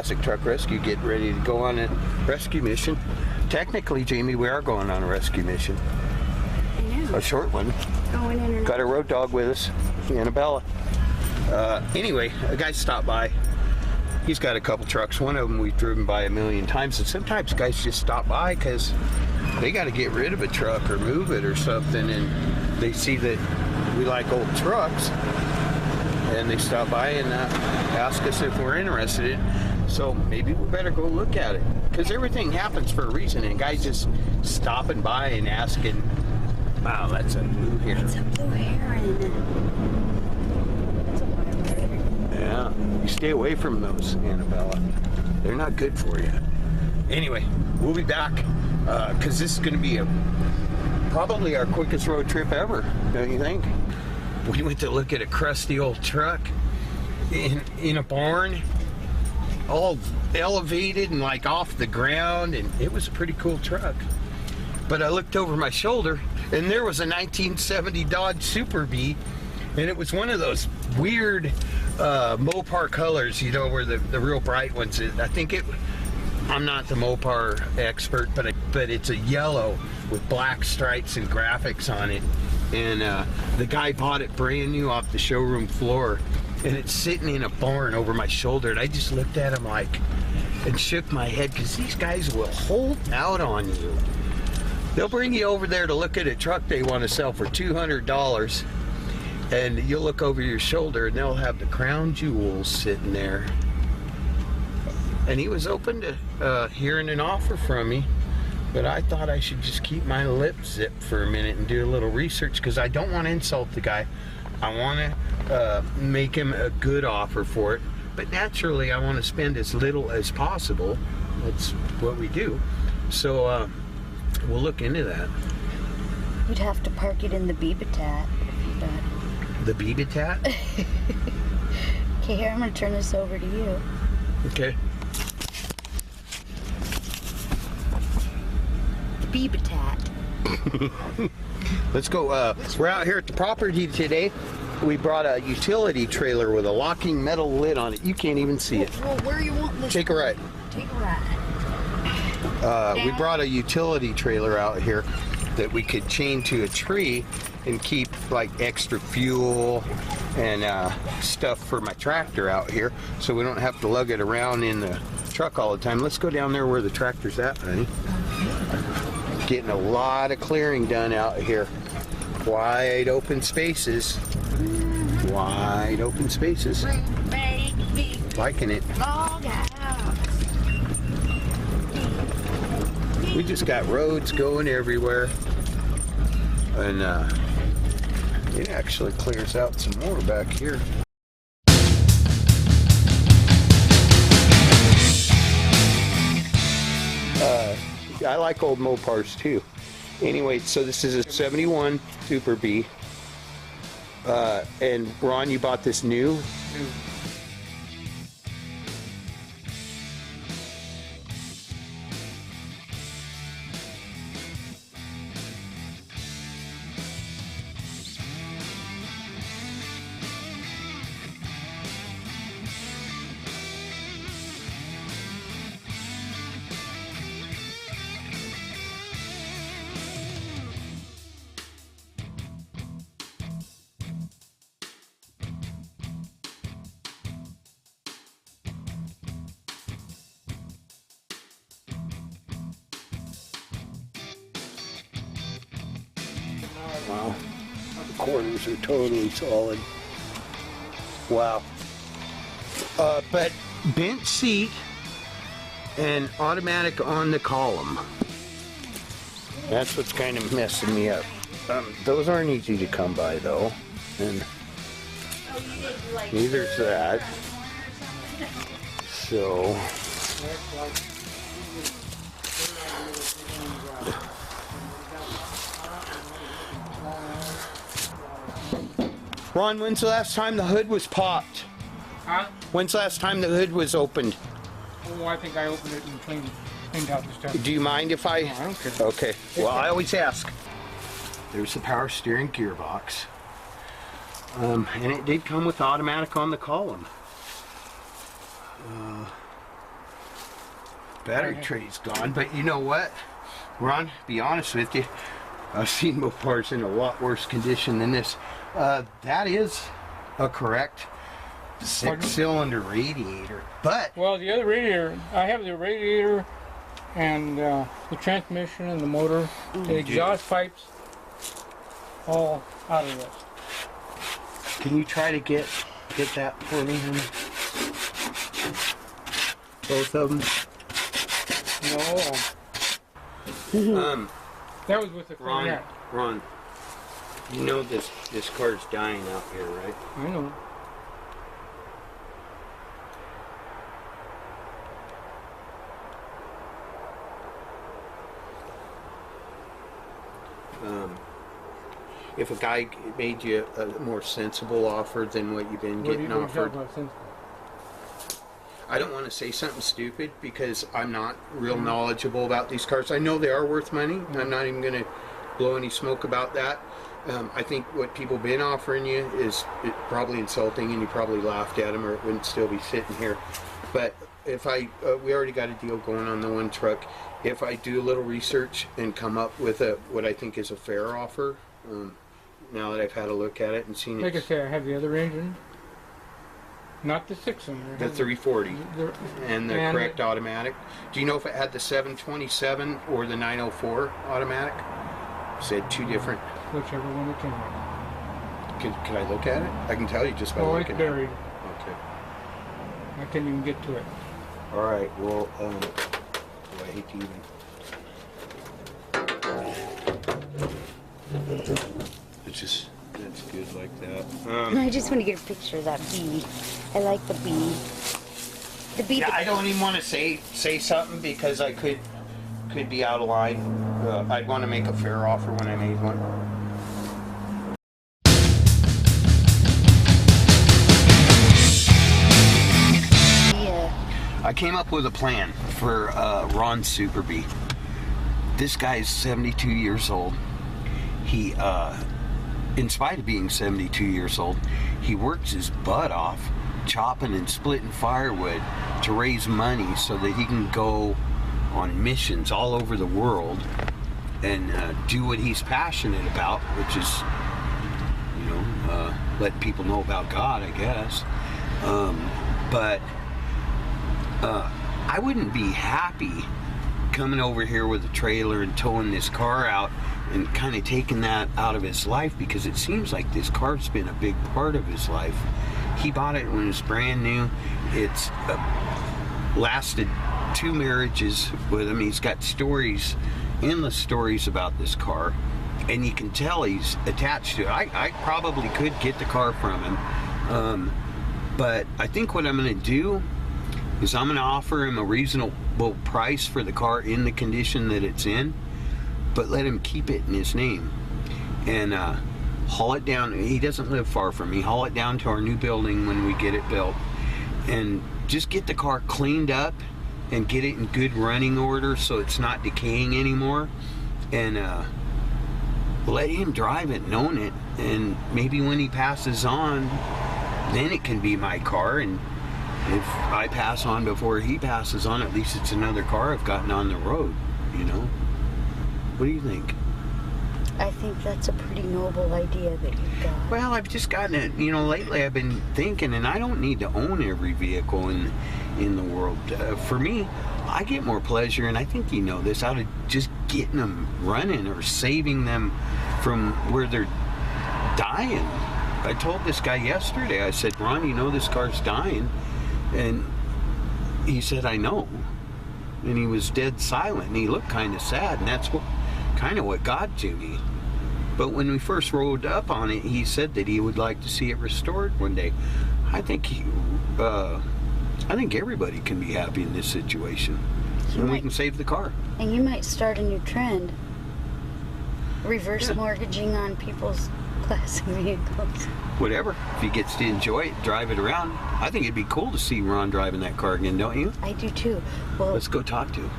Classic Truck Rescue, getting ready to go on a rescue mission. Technically, Jamie, we are going on a rescue mission. I know. A short one. Going in. Got a road dog with us, Annabella. Anyway, a guy stopped by. He's got a couple trucks. One of them we've driven by a million times, and sometimes guys just stop by because they got to get rid of a truck or move it or something, and they see that we like old trucks, and they stop by and ask us if we're interested in it. So maybe we better go look at it, because everything happens for a reason, and guys just stopping by and asking, wow, that's a blue heron. It's a blue heron. That's a wild heron. Yeah, you stay away from those, Annabella. They're not good for you. Anyway, we'll be back, because this is going to be probably our quickest road trip ever, don't you think? We went to look at a crusty old truck in a barn, all elevated and like off the ground, and it was a pretty cool truck. But I looked over my shoulder, and there was a 1970 Dodge Superbee, and it was one of those weird Mopar colors, you know, where the real bright ones. I think I'm not the Mopar expert, but it's a yellow with black stripes and graphics on it. And the guy bought it brand new off the showroom floor, and it's sitting in a barn over my shoulder, and I just looked at him like, and shook my head, because these guys will hold out on you. They'll bring you over there to look at a truck they want to sell for $200, and you'll look over your shoulder and they'll have the crown jewels sitting there. And he was open to hearing an offer from me, but I thought I should just keep my lips zipped for a minute and do a little research, because I don't want to insult the guy. I want to make him a good offer for it, but naturally I want to spend as little as possible. That's what we do. So we'll look into that. You'd have to park it in the Beavitat if you did. The Beavitat? Okay, here, I'm going to turn this over to you. Okay. Beavitat. Let's go. We're out here at the property today. We brought a utility trailer with a locking metal lid on it. You can't even see it. Well, where you want this? Take a ride. Take a ride. We brought a utility trailer out here that we could chain to a tree and keep like extra fuel and stuff for my tractor out here, so we don't have to lug it around in the truck all the time. Let's go down there where the tractor's at, honey. Getting a lot of clearing done out here. Wide open spaces. Wide open spaces. Liking it. We just got roads going everywhere, and it actually clears out some more back here. I like old Mopars too. Anyway, so this is a 71 Superbee, and Ron, you bought this new? Wow, the corners are totally solid. Wow. But bench seat and automatic on the column. That's what's kind of messing me up. Those aren't easy to come by though, and neither's that. So Ron, when's the last time the hood was popped? Huh? When's the last time the hood was opened? Oh, I think I opened it and cleaned out the stuff. Do you mind if I? No, I don't care. Okay. Well, I always ask. There's the power steering gearbox. And it did come with automatic on the column. battery tray's gone. But you know what, Ron? Be honest with you, I've seen Mopars in a lot worse condition than this. That is a correct 6-cylinder radiator. But well, the other radiator, I have the radiator and the transmission and the motor, the exhaust pipes, all out of this. can you try to get that for me, honey? Both of them. No, that was with the Ron, Corvette. Ron, you know this car's dying out here, right? I know. If a guy made you a more sensible offer than what you've been getting offered, I don't want to say something stupid because I'm not real knowledgeable about these cars. I know they are worth money. I'm not even going to blow any smoke about that. I think what people been offering you is probably insulting, and you probably laughed at them, or it wouldn't still be sitting here. But if we already got a deal going on the one truck. If I do a little research and come up with what I think is a fair offer, now that I've had a look at it and seen it. Like I say, I have the other engine, not the 6-cylinder. The 340 and the correct automatic. Do you know if it had the 727 or the 904 automatic? Said two different. Whichever one it came with. Can I look at it? I can tell you just by looking. It's buried. Okay. I couldn't even get to it. All right. Well, I hate to even. That's good like that. I just want to get a picture of that bee. I like the bee. The bee. Yeah, I don't even want to say something because I could be out of line. I'd want to make a fair offer when I made one. I came up with a plan for Ron Superbee. This guy's 72 years old. He, in spite of being 72 years old, he works his butt off chopping and splitting firewood to raise money so that he can go on missions all over the world and do what he's passionate about, which is, let people know about God, I guess. But I wouldn't be happy coming over here with a trailer and towing this car out and kind of taking that out of his life, because it seems like this car's been a big part of his life. He bought it when it was brand new. It's lasted 2 marriages with him. He's got stories, endless stories about this car, and you can tell he's attached to it. I probably could get the car from him, but I think what I'm going to do is I'm going to offer him a reasonable price for the car in the condition that it's in, but let him keep it in his name and haul it down. He doesn't live far from me. Haul it down to our new building when we get it built, and just get the car cleaned up and get it in good running order so it's not decaying anymore, and let him drive it and own it, and maybe when he passes on, then it can be my car. And if I pass on before he passes on, at least it's another car I've gotten on the road, What do you think? I think that's a pretty noble idea that you've got. Well, I've just gotten it, lately I've been thinking, and I don't need to own every vehicle in the world. For me, I get more pleasure, and I think you know this, out of just getting them running or saving them from where they're dying. I told this guy yesterday, I said, Ron, this car's dying. And he said, I know. And he was dead silent, and he looked kind of sad, and that's kind of what got to me. But when we first rode up on it, he said that he would like to see it restored one day. I think everybody can be happy in this situation, and we can save the car. And you might start a new trend. Reverse mortgaging on people's classic vehicles. Whatever. If he gets to enjoy it, drive it around. I think it'd be cool to see Ron driving that car again, don't you? I do too. Well, let's go talk to him.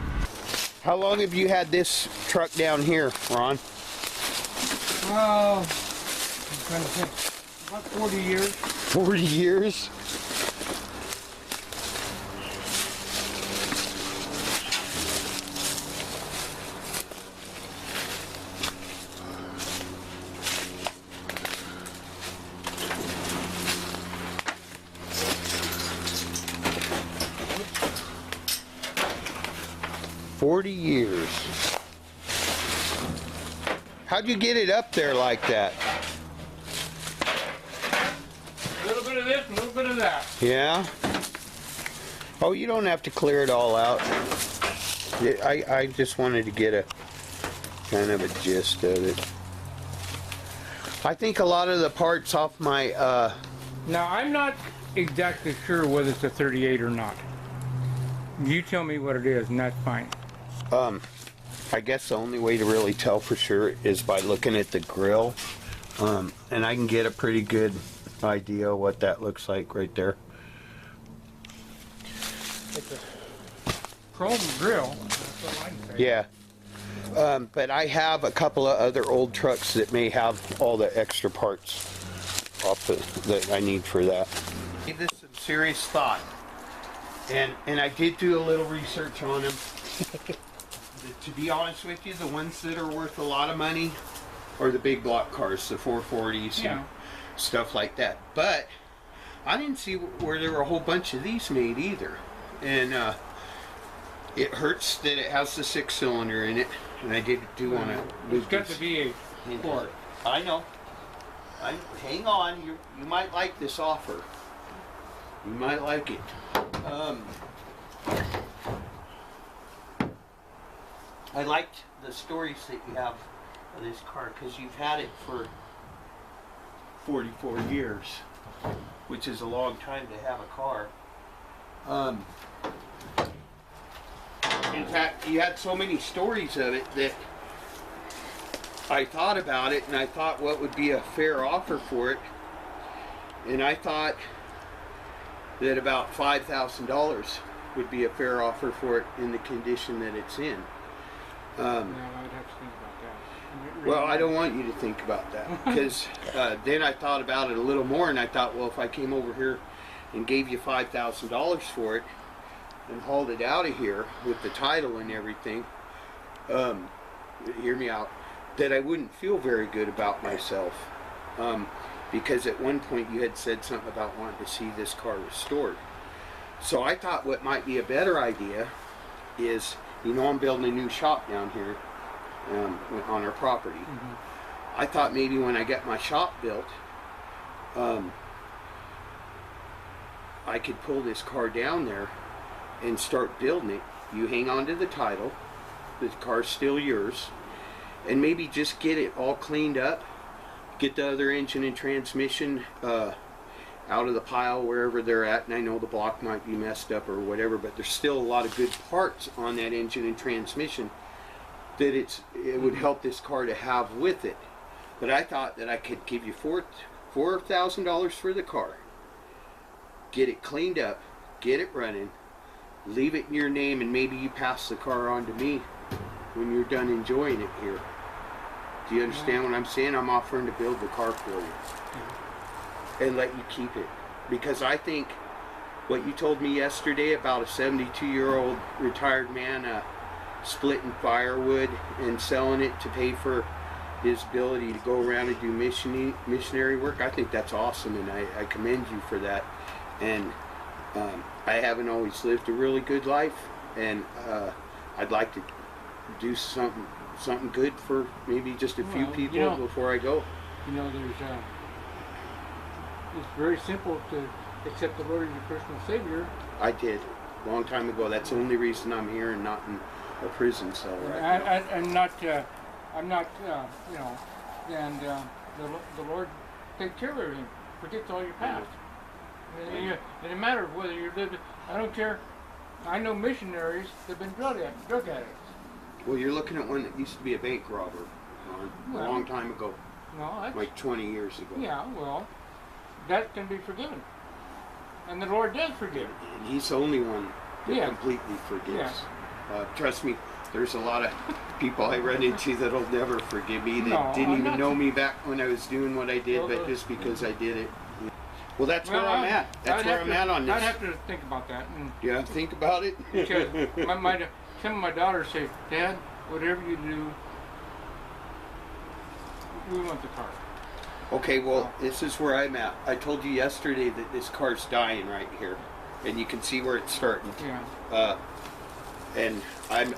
How long have you had this truck down here, Ron? I'm trying to think. About 40 years. 40 years? 40 years. How'd you get it up there like that? A little bit of this, a little bit of that. Yeah? Oh, you don't have to clear it all out. I just wanted to get a kind of a gist of it. I think a lot of the parts off my, Now, I'm not exactly sure whether it's a 38 or not. You tell me what it is, and that's fine. I guess the only way to really tell for sure is by looking at the grill. And I can get a pretty good idea of what that looks like right there. It's a chrome grill. That's what I'd say. Yeah. But I have a couple of other old trucks that may have all the extra parts that I need for that. Give this some serious thought. And I did do a little research on them. To be honest with you, the ones that are worth a lot of money are the big block cars, the 440s and stuff like that. But I didn't see where there were a whole bunch of these made either. And it hurts that it has the 6-cylinder in it. And I do want to It's got the V8 port. I know. Hang on. You might like this offer. You might like it. I liked the stories that you have of this car because you've had it for 44 years, which is a long time to have a car. In fact, you had so many stories of it that I thought about it, and I thought what would be a fair offer for it, and I thought that about $5,000 would be a fair offer for it in the condition that it's in. No, I'd have to think about that. Well, I don't want you to think about that, because then I thought about it a little more, and I thought, well, if I came over here and gave you $5,000 for it and hauled it out of here with the title and everything, hear me out, that I wouldn't feel very good about myself, because at one point you had said something about wanting to see this car restored. So I thought what might be a better idea is, you know, I'm building a new shop down here on our property. Mm-hmm. I thought maybe when I get my shop built, I could pull this car down there and start building it. You hang on to the title, the car's still yours, and maybe just get it all cleaned up, get the other engine and transmission out of the pile wherever they're at, and I know the block might be messed up or whatever, but there's still a lot of good parts on that engine and transmission that it would help this car to have with it. But I thought that I could give you $4,000 for the car, get it cleaned up, get it running, leave it in your name, and maybe you pass the car on to me when you're done enjoying it here. Do you understand what I'm saying? I'm offering to build the car for you and let you keep it. Because I think what you told me yesterday about a 72-year-old retired man splitting firewood and selling it to pay for his ability to go around and do missionary work, I think that's awesome, and I commend you for that. And I haven't always lived a really good life, and I'd like to do something good for maybe just a few people, you know, before I go. You know, it's very simple to accept the Lord as your personal Savior. I did, a long time ago. That's the only reason I'm here and not in a prison cell right now. I'm not, you know, and the Lord takes care of everything, forgets all your past. It doesn't matter whether you live, I don't care. I know missionaries that have been drug addicts. Well, you're looking at one that used to be a bank robber, a long time ago. No, that's, like 20 years ago. Yeah, well, that can be forgiven. And the Lord does forgive. And He's the only one that completely forgives. Yeah. Trust me, there's a lot of people I run into that'll never forgive me, that didn't even know me back when I was doing what I did, but just because I did it. Well, that's where I'm at. That's where I'm at on this. I'd have to think about that. Yeah, think about it. Because some of my daughters say, Dad, whatever you do, we want the car. Okay, well, this is where I'm at. I told you yesterday that this car's dying right here, and you can see where it's starting. Yeah. And I'm,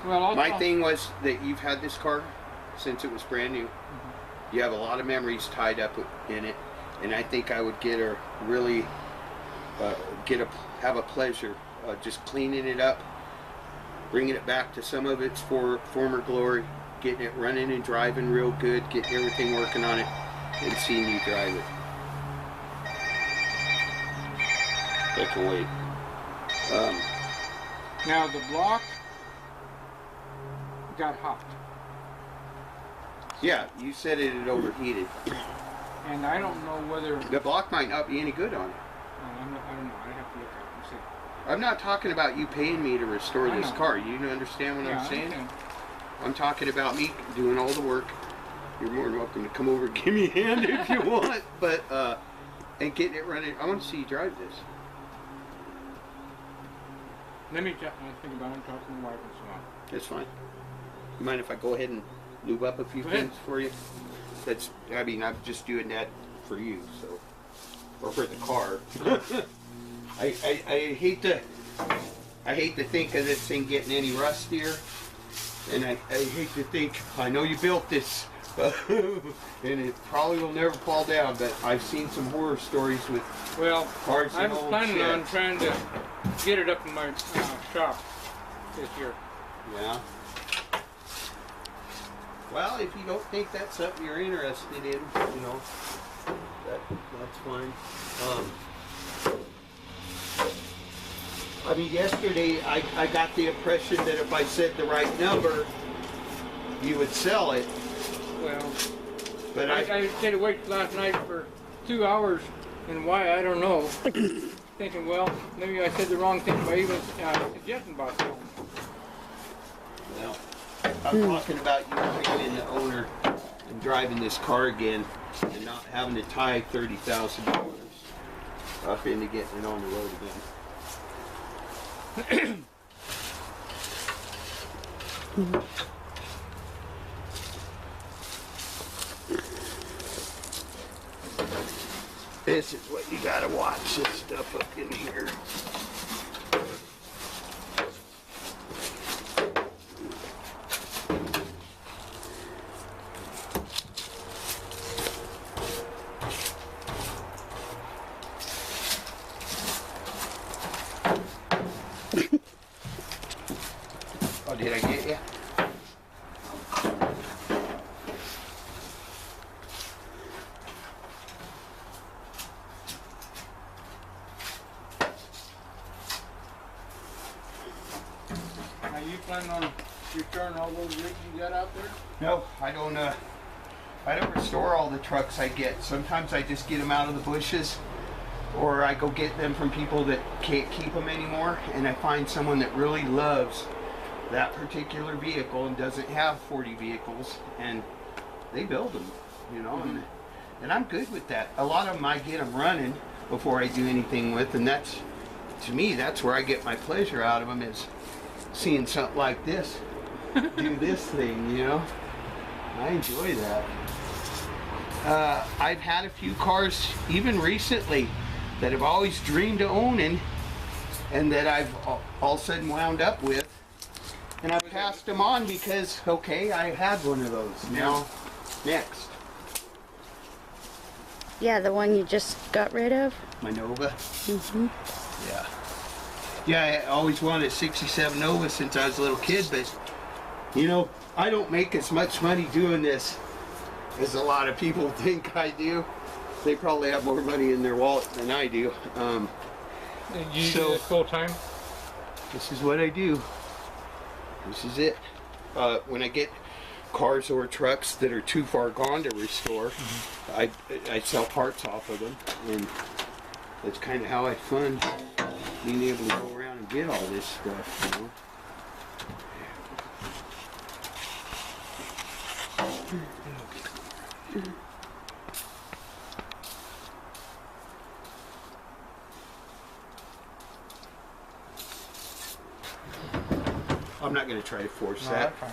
Well, my thing was that you've had this car since it was brand new. You have a lot of memories tied up in it, and I think I would get a really have a pleasure just cleaning it up, bringing it back to some of its former glory, getting it running and driving real good, getting everything working on it, and seeing you drive it. I can wait. Now the block got hot, Yeah, you said it had overheated. and I don't know whether The block might not be any good on it. I don't know. I have to look at it and see. I'm not talking about you paying me to restore I this know. car. You understand what Yeah, I'm I saying? understand. I'm talking about me doing all the work. You're more than welcome to come over and give me a hand if you want, but and getting it running. I want to see you drive this. Let me think about it and talk to my wife and so on. That's fine. You mind if I go ahead and lube up a few Go ahead. things for you? I mean, I'm just doing that for you, so, or for the car. I hate to think of this thing getting any rustier, and I hate to think, I know you built this, and it probably will never fall down, but I've seen some horror stories with Well, cars I and was old planning on sheds. trying to get it up in my shop this year. Yeah. Well, if you don't think that's something you're interested in, you know, that's fine. I mean, yesterday I got the impression that if I said the right number, you would sell it. Well, But I stayed awake last night for 2 hours, and why, I don't know. Thinking, well, maybe I said the wrong thing by even suggesting about it. well, I'm talking about you being the owner and driving this car again and not having to tie $30,000 up into getting it on the road again. This is what you gotta watch, this stuff up in here. Oh, did I get you? Are you planning on restoring all those rigs you got out there? No, I don't restore all the trucks I get. Sometimes I just get them out of the bushes, or I go get them from people that can't keep them anymore, and I find someone that really loves that particular vehicle and doesn't have 40 vehicles, and they build them, you know, and I'm good with that. A lot of them I get them running before I do anything with, and that's, to me, that's where I get my pleasure out of them, is seeing something like this do this thing, you know. I enjoy that. I've had a few cars even recently that I've always dreamed of owning, and that I've all of a sudden wound up with, and I've passed them on because, okay, I had one of those. Now, next, Yeah, the one you just got rid of. my Nova. Yeah. Yeah, I always wanted a 67 Nova since I was a little kid, but, you know, I don't make as much money doing this as a lot of people think I do. They probably have more money in their wallet than I do. You So- do this full time? This is what I do. This is it. When I get cars or trucks that are too far gone to restore, I sell parts off of them, and that's kind of how I fund being able to go around and get all this stuff, you know. I'm not going to try to force No, that, that's fine.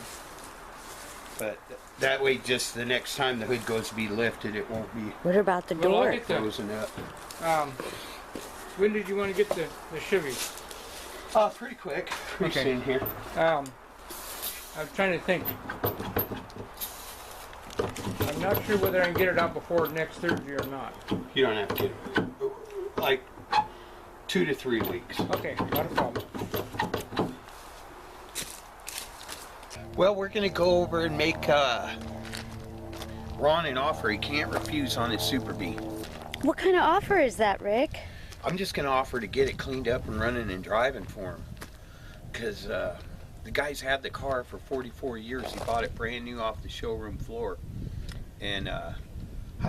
but that way, just the next time the hood goes to be lifted, it won't be What about the Well, I'll door? get the, frozen up. when did you want to get the Chevy? Pretty quick. Pretty Okay. soon here. I was trying to think. I'm not sure whether I can get it out before next Thursday or not. You don't have to. Like 2 to 3 weeks. Okay, not a problem. Well, we're gonna go over and make Ron an offer he can't refuse on his Superbee. What kind of offer is that, Rick? I'm just gonna offer to get it cleaned up and running and driving for him. Cause the guy's had the car for 44 years. He bought it brand new off the showroom floor. And I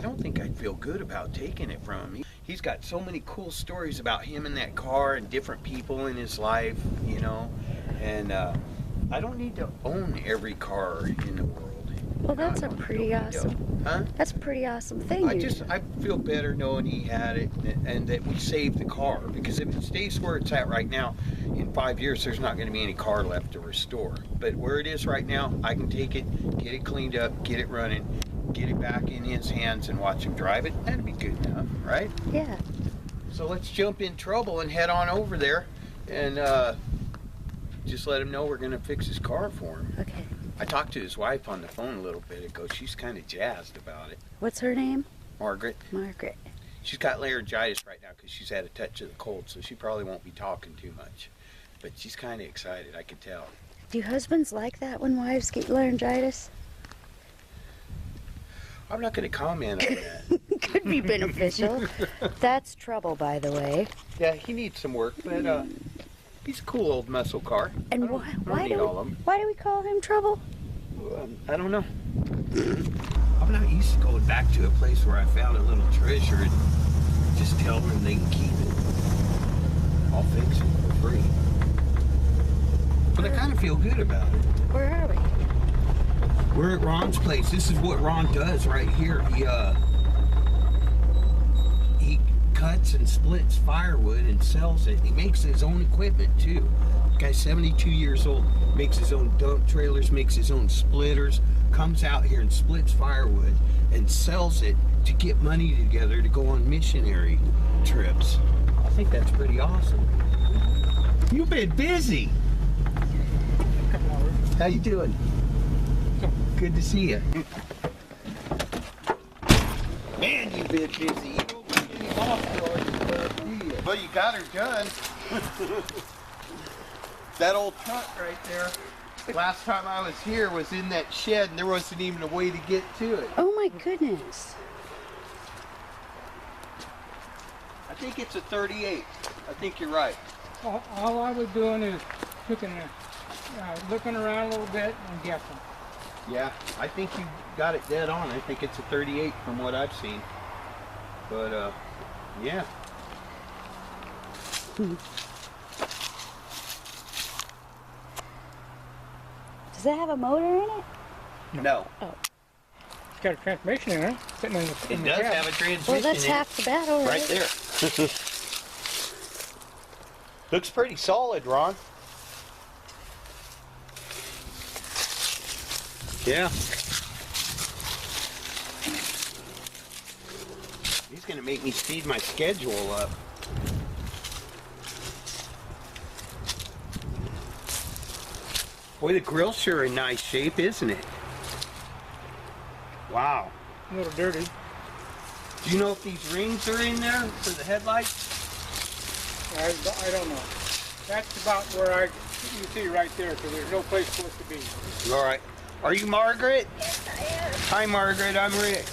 don't think I'd feel good about taking it from him. He's got so many cool stories about him and that car and different people in his life, you know. And I don't need to own every car in the world. Well, that's a I don't pretty need to. awesome. Huh? That's a pretty awesome thing. I feel better knowing he had it and that we saved the car, because if it stays where it's at right now, in 5 years there's not going to be any car left to restore. But where it is right now, I can take it, get it cleaned up, get it running, get it back in his hands and watch him drive it. That'd be good enough, right? Yeah. So let's jump in trouble and head on over there and just let him know we're going to fix his car for him. Okay. I talked to his wife on the phone a little bit ago. She's kind of jazzed about it. What's her name? Margaret. Margaret. She's got laryngitis right now because she's had a touch of the cold, so she probably won't be talking too much. But she's kind of excited, I can tell. Do husbands like that when wives get laryngitis? I'm not going to comment on that. Could be beneficial. That's trouble, by the way. Yeah, he needs some work, but he's a cool old muscle car. And why do we call him Trouble? I don't know. I'm not used to going back to a place where I found a little treasure and just tell them they can keep it. I'll fix it for free. But I kind of feel good about it. Where are we? We're at Ron's place. This is what Ron does right here. He cuts and splits firewood and sells it. He makes his own equipment too. The guy's 72 years old. Makes his own dump trailers, makes his own splitters, comes out here and splits firewood and sells it to get money together to go on missionary trips. I think that's pretty awesome. You've been busy. A couple hours. How you doing? Good to see you. Man, you've been busy. You don't get any off, do you? Well, you got her done. That old truck right there, last time I was here, was in that shed, and there wasn't even a way to get to it. Oh my goodness. I think it's a 38. I think you're right. All I was doing is looking around a little bit and guessing. Yeah, I think you got it dead on. I think it's a 38 from what I've seen. But, yeah. Does it have a motor in it? No. Oh. It's got a transmission in it, sitting in the It does cab. have a transmission Well, that's in it. half the battle, right? Right there. Looks pretty solid, Ron. Yeah. He's gonna make me speed my schedule up. Boy, the grill's sure in nice shape, isn't it? Wow. A little dirty. Do you know if these rings are in there for the headlights? I don't know. That's about where you see right there, because there's no place for it to be. All right. Are you Margaret? Yes, I am. Hi, Margaret. I'm Rick.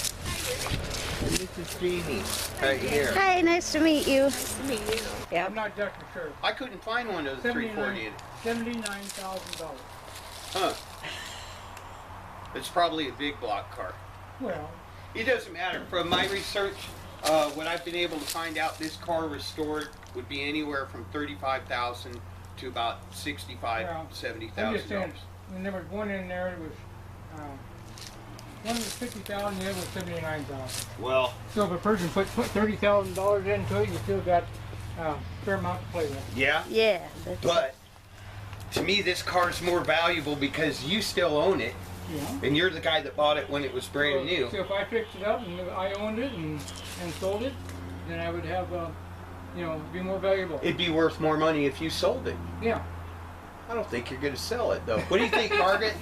And this is Jamie, right here. Hi, nice to meet you. Nice to meet you. Yeah. I'm not exactly sure. I couldn't find one of the 340. $79,000. Huh. It's probably a big block car. Well, It doesn't matter. From my research, what I've been able to find out, this car restored would be anywhere from $35,000 to about $65,000, well, I'm just $70,000. saying, when there was one in there, it was one was $50,000, the other was $79,000. Well, So if a person put $30,000 into it, you still got a fair amount to play with. yeah. Yeah. That's But to me, this car's more valuable because you still own it, Yeah. and you're the guy that bought it when it was brand new. So if I fixed it up and I owned it and sold it, then I would have you know, be more valuable. It'd be worth more money if you sold it. Yeah. I don't think you're going to sell it, though. What do you think, Margaret?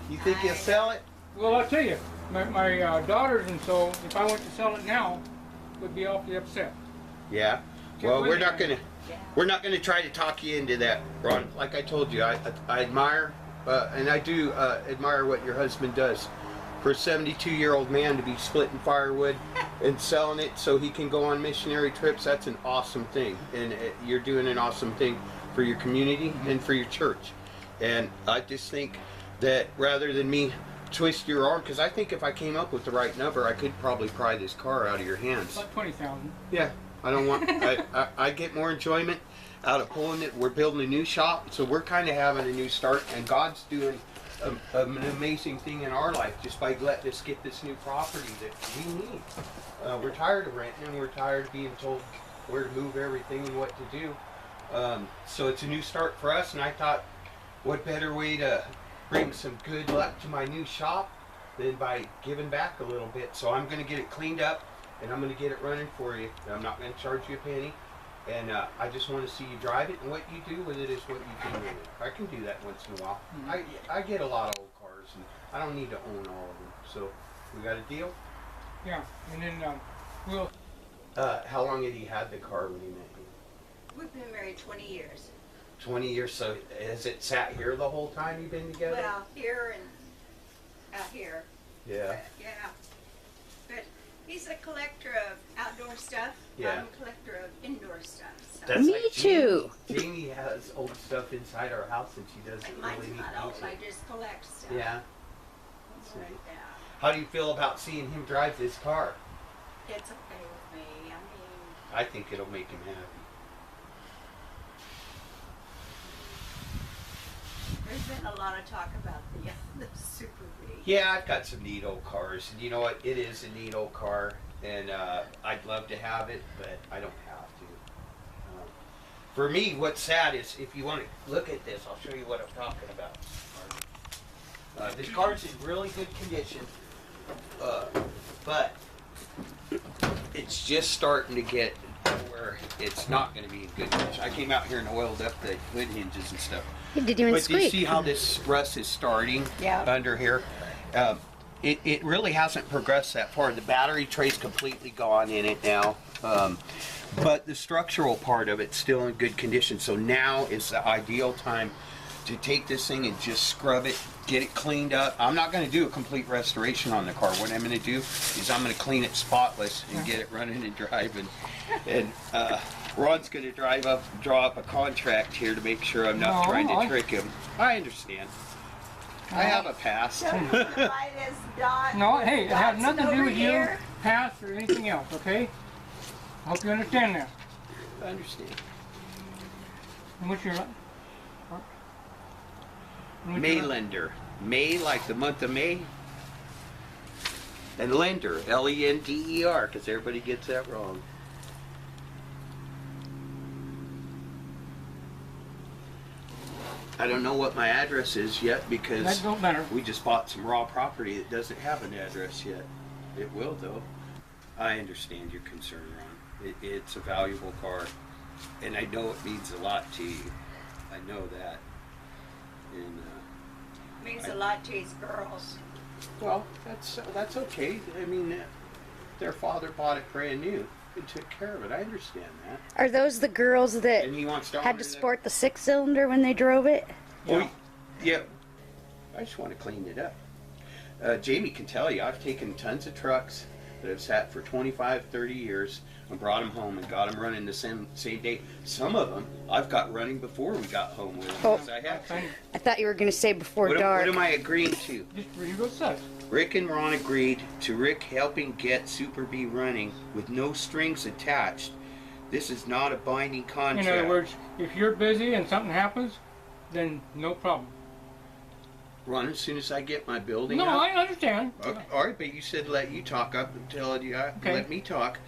You think you'll sell it? Well, I'll tell you, my daughters and so, if I went to sell it now, would be awfully upset. Yeah. Well, we're not going to try to talk you into that, Ron. Like I told you, I admire, and I do admire what your husband does. For a 72-year-old man to be splitting firewood and selling it so he can go on missionary trips, that's an awesome thing. And you're doing an awesome thing for your community and for your church. And I just think that rather than me twist your arm, because I think if I came up with the right number, I could probably pry this car out of your hands. About 20,000. Yeah, I don't want. I get more enjoyment out of pulling it. We're building a new shop, so we're kind of having a new start, and God's doing an amazing thing in our life just by letting us get this new property that we need. We're tired of renting, and we're tired of being told where to move everything and what to do. So it's a new start for us, and I thought, what better way to bring some good luck to my new shop than by giving back a little bit. So I'm going to get it cleaned up, and I'm going to get it running for you. I'm not going to charge you a penny, and I just want to see you drive it, and what you do with it is what you do with it. I can do that once in a while. I get a lot of old cars, and I don't need to own all of them. So we got a deal? Yeah, and then we'll... How long had he had the car when he met you? We've been married 20 years. 20 years, so has it sat here the whole time you've been together? Well, here and out here. Yeah. Yeah. But he's a collector of outdoor stuff. Yeah. I'm a collector of indoor stuff. So. That's Me like too. Jamie has old stuff inside our house, and she doesn't And mine's really need not old. to use I it. just collect stuff. Yeah. That's Like neat. that. How do you feel about seeing him drive this car? It's okay with me. I mean, I think it'll make him happy. there's been a lot of talk about the Superbee. Yeah, I've got some neat old cars, and you know what? It is a neat old car, and I'd love to have it, but I don't have to. For me, what's sad is, if you want to look at this, I'll show you what I'm talking about. This car's in really good condition, but it's just starting to get where it's not going to be in good condition. I came out here and oiled up the hood hinges and stuff. It didn't even But do you squeak. see how this rust is starting Yeah. under here? It really hasn't progressed that far. The battery tray's completely gone in it now. But the structural part of it's still in good condition. So now is the ideal time to take this thing and just scrub it, get it cleaned up. I'm not going to do a complete restoration on the car. What I'm going to do is I'm going to clean it spotless and get it running and driving. And Ron's going to draw up a contract here to make sure I'm not trying to trick him. I understand. I have a past. So you want to buy this Dodge? No, hey, it has Datsun nothing to do over with you, here? past, or anything else, okay? I hope you understand that. I understand. And what's your... Maylender. May, like the month of May. And lender, L-E-N-D-E-R, because everybody gets that wrong. I don't know what my address is yet because That don't matter. we just bought some raw property that doesn't have an address yet. It will, though. I understand your concern, Ron. It's a valuable car, and I know it means a lot to you. I know that. And Means a lot to these girls. well, that's okay. I mean, their father bought it brand new and took care of it. I understand that. Are those the girls that And he wants to had honor to that. sport the 6-cylinder when they drove it? Oh, yeah. I just want to clean it up. Jamie can tell you, I've taken tons of trucks that have sat for 25, 30 years and brought them home and got them running the same day. Some of them I've got running before we got home with them. Oh. Because I have to. I thought you were going to say before What dark. am I agreeing to? Just read what it says. Rick and Ron agreed to Rick helping get Superbee running with no strings attached. This is not a binding contract. In other words, if you're busy and something happens, then no problem. Ron, as soon as I get my building No, up. I understand. Okay, all right, but you said let you talk up until you Okay. let me talk.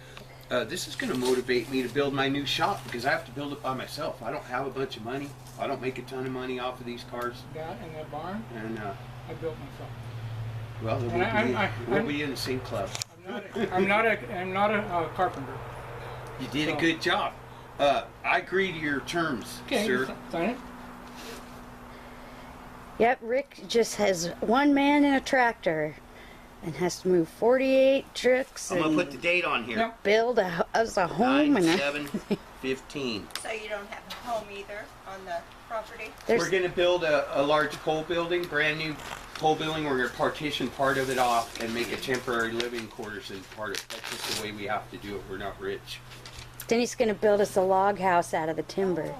This is going to motivate me to build my new shop because I have to build it by myself. I don't have a bunch of money. I don't make a ton of money off of these cars. That and that barn, And, I built myself. well, And we'll be in the same club. I'm not a carpenter. You did a So- good job. I agree to your terms, Okay, sir. sign it. Yep, Rick just has one man in a tractor and has to move 48 trucks I'm gonna and put the date on here. Yep. build us a home. And 9/7/15. So you don't have a home either on the property? there's We're gonna build a large pole building, brand new pole building. We're gonna partition part of it off and make a temporary living quarters as part of. That's just the way we have to do it. We're not rich. then he's going to build us a log house out of the timber.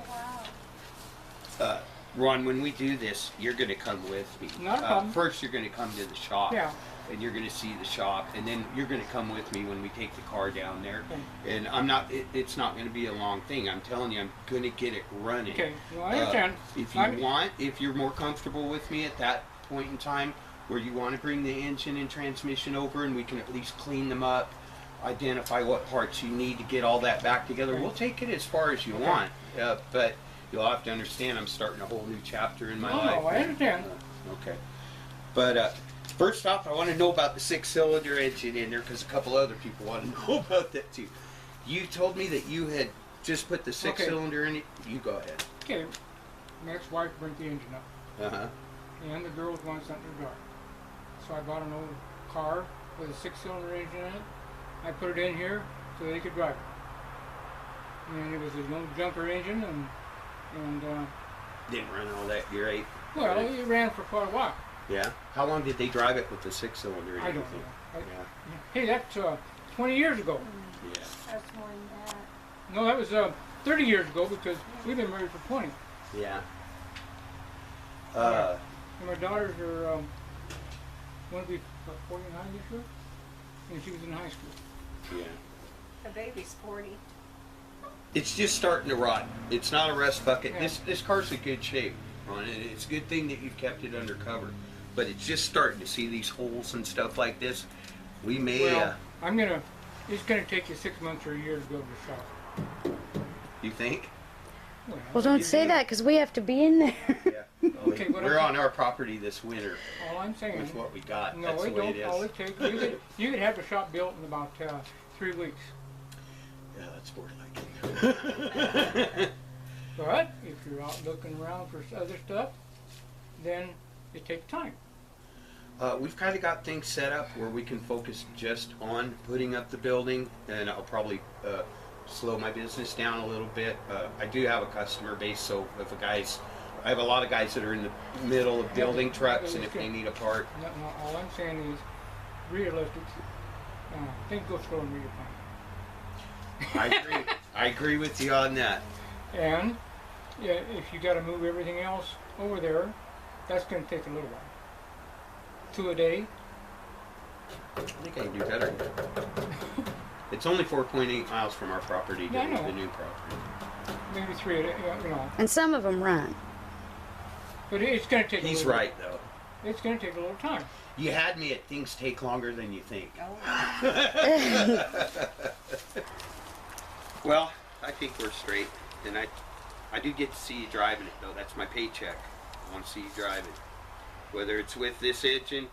Ron, when we do this, you're gonna come with me. Not a problem. First, you're gonna come to the shop. Yeah. And you're gonna see the shop, and then you're gonna come with me when we take the car down there. Okay. And I'm not. It's not gonna be a long thing. I'm telling you, I'm gonna get it running. Okay, well, I understand. If you want, if you're more comfortable with me at that point in time, where you want to bring the engine and transmission over, and we can at least clean them up, identify what parts you need to get all that back together. Okay. We'll take it as far as you want, but you'll have to understand I'm starting a whole new chapter in my life. No, I understand. Okay. But first off, I want to know about the 6-cylinder engine in there because a couple other people want to know about that too. You told me that you had just put the 6-cylinder in it. You go ahead. Okay, my ex-wife burned the engine up, Uh-huh. and the girls wanted something to drive. So I bought an old car with a 6-cylinder engine in it. I put it in here so they could drive it. And it was a little junker engine, and Didn't run all that great. well, it ran for quite a while. Yeah. How long did they drive it with the 6-cylinder? I don't know. Yeah. Hey, that's 20 years ago. Yeah. That's more than that. No, that was 30 years ago because we've been married for 20. Yeah. And my daughters are going to be 49 this year, and she was in high school. Yeah. The baby's 40. It's just starting to rot. It's not a rust bucket. Yeah. This car's in good shape, Ron. It's a good thing that you've kept it under cover. But it's just starting to see these holes and stuff like this. We may, Well, it's gonna take you 6 months or a year to go to the shop. you think? Well, don't say that because we have to be in there. Yeah. Okay, what We're I'm- on our property this winter All I'm saying with what we got. no, That's the it way don't. it is. All it takes, you could have the shop built in about 3 weeks. Yeah, that's more like it. But if you're out looking around for other stuff, then it takes time. We've kind of got things set up where we can focus just on putting up the building, and I'll probably slow my business down a little bit. I do have a customer base, so if I have a lot of guys that are in the middle of building trucks, and if they need a part, No, all I'm saying is, realistic. Things go slow in real time. I agree. I agree with you on that. And yeah, if you got to move everything else over there, that's going to take a little while. 2 a day. I think I can do better. It's only 4.8 miles from our property to Yeah, I know. the new property. Maybe 3 a day, you know. And some of them run. But it's going to take. He's a little, right, though. It's going to take a little time. You had me at things take longer than you think. Oh, Well, I think we're straight, and I do get to see you driving it, though. That's my paycheck. I want to see you drive it. Whether it's with this engine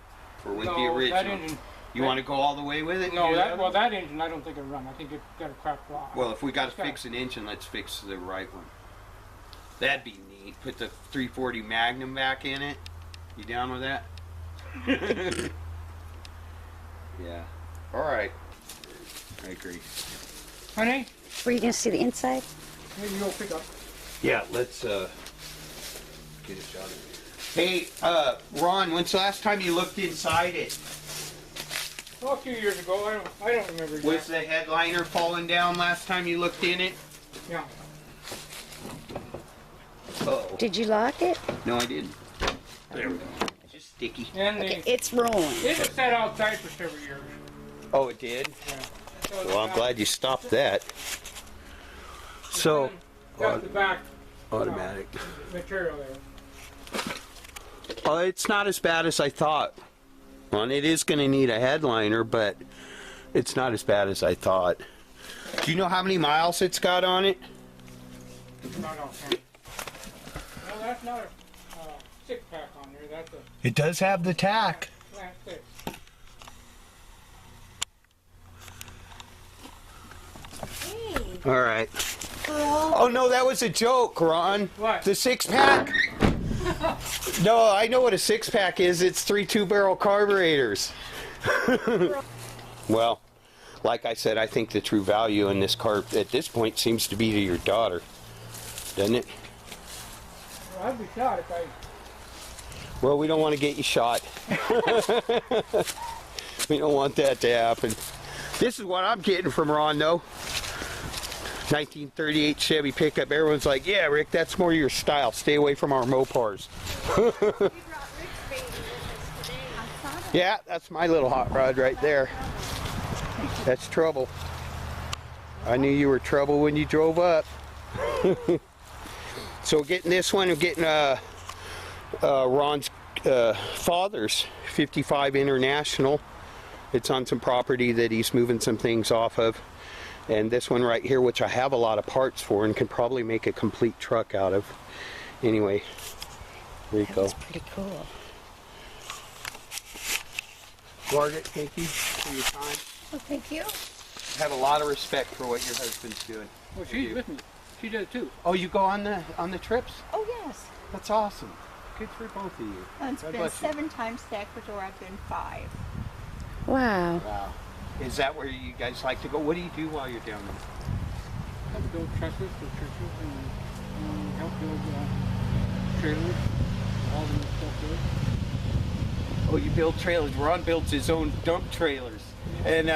or with the No, original. that engine. You want to go all the way with it? No, Do that engine I don't think it'll run. I think it's got a cracked rod. Well, if we got to It's got- fix an engine, let's fix the right one. That'd be neat. Put the 340 Magnum back in it. You down with that? Yeah. All right. I agree. Honey, Were you going to see the inside? maybe you'll pick up. Yeah, let's get a shot of it. Hey, Ron, when's the last time you looked inside it? Oh, a few years ago. I don't remember Was exactly. the headliner falling down last time you looked in it? Yeah. Oh. Did you lock it? No, I didn't. There we go. It's just sticky. And Okay, it's rolling. it was set outside for several years. Oh, it did? Yeah. So Well, I'm glad you stopped that. So, Got the back automatic. material there. It's not as bad as I thought. Well, it is going to need a headliner, but it's not as bad as I thought. Do you know how many miles it's got on it? Not offhand. No, that's not a 6-pack on there. That's a It does have the tack. flat 6. hey, All right. Oh no, that was a joke, Ron. What? The 6-pack? No, I know what a 6-pack is. It's 3 2-barrel carburetors. Well, like I said, I think the true value in this car at this point seems to be to your daughter, doesn't it? Well, I'd be shot if I. Well, we don't want to get you shot. We don't want that to happen. This is what I'm getting from Ron, though. 1938 Chevy pickup. Everyone's like, yeah, Rick, that's more your style. Stay away from our Mopars. You brought Rick's baby with us today. I saw that. Yeah, that's my little hot rod right there. That's trouble. I knew you were trouble when you drove up. So getting this one, I'm getting Ron's father's 55 International. It's on some property that he's moving some things off of. And this one right here, which I have a lot of parts for and can probably make a complete truck out of. Anyway, there you That go. was pretty cool. Margaret, thank you for your time. Well, thank you. I have a lot of respect for what your husband's doing. Well, she's with me. She does too. Oh, you go on the trips? Oh, yes. That's awesome. Good for both of you. It's God been bless you. 7 times to Ecuador. I've been 5. Wow. Wow. Is that where you guys like to go? What do you do while you're down there? I would build trusses for churches and help build trailers, all the stuff there. Oh, you build trailers. Ron builds his own dump trailers. And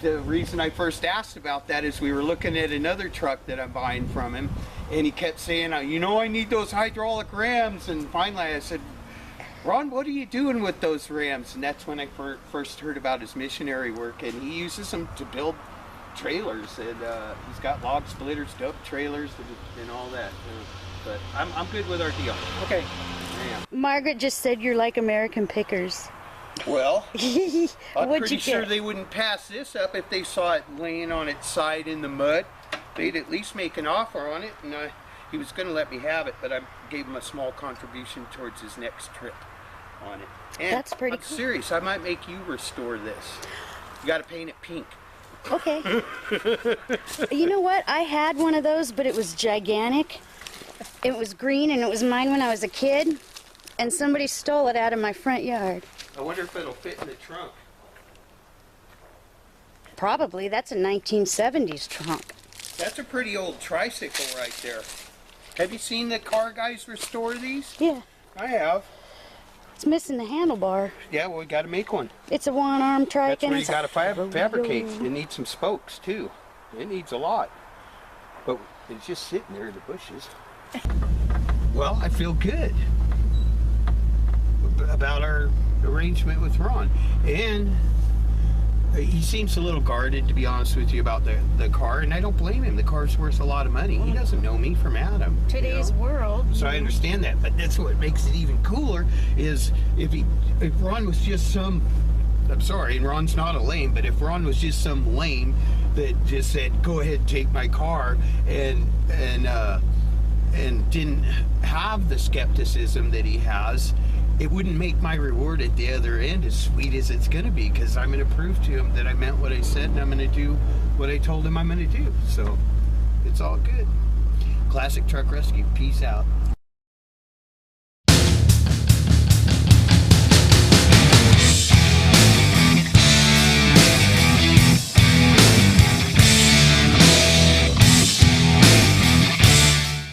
the reason I first asked about that is we were looking at another truck that I'm buying from him, and he kept saying, you know, I need those hydraulic rams. And finally I said, Ron, what are you doing with those rams? And that's when I first heard about his missionary work, and he uses them to build trailers. And he's got log splitters, dump trailers, and all that. But I'm good with our deal. Okay. Yeah. Margaret just said you're like American pickers. Well, I'm What'd pretty you sure get? they wouldn't pass this up if they saw it laying on its side in the mud. They'd at least make an offer on it, and he was going to let me have it, but I gave him a small contribution towards his next trip on it. And That's pretty I'm cool. serious. I might make you restore this. You got to paint it pink. Okay. You know what? I had one of those, but it was gigantic. It was green, and it was mine when I was a kid, and somebody stole it out of my front yard. I wonder if it'll fit in the trunk. Probably. That's a 1970s trunk. That's a pretty old tricycle right there. Have you seen the car guys restore these? Yeah. I have. It's missing the handlebar. Yeah, well, we got to make one. It's a one-arm trike. That's where you it's got to fabricate. rodeo. It needs some spokes too. It needs a lot. But it's just sitting there in the bushes. Well, I feel good about our arrangement with Ron. And he seems a little guarded, to be honest with you, about the car. And I don't blame him. The car's worth a lot of money. He doesn't know me from Adam. Today's world. So I understand that, but that's what makes it even cooler is if Ron was just some, I'm sorry, and Ron's not a lame, but if Ron was just some lame that just said, go ahead and take my car and didn't have the skepticism that he has, it wouldn't make my reward at the other end as sweet as it's going to be, because I'm going to prove to him that I meant what I said and I'm going to do what I told him I'm going to do. So it's all good. Classic Truck Rescue. Peace out.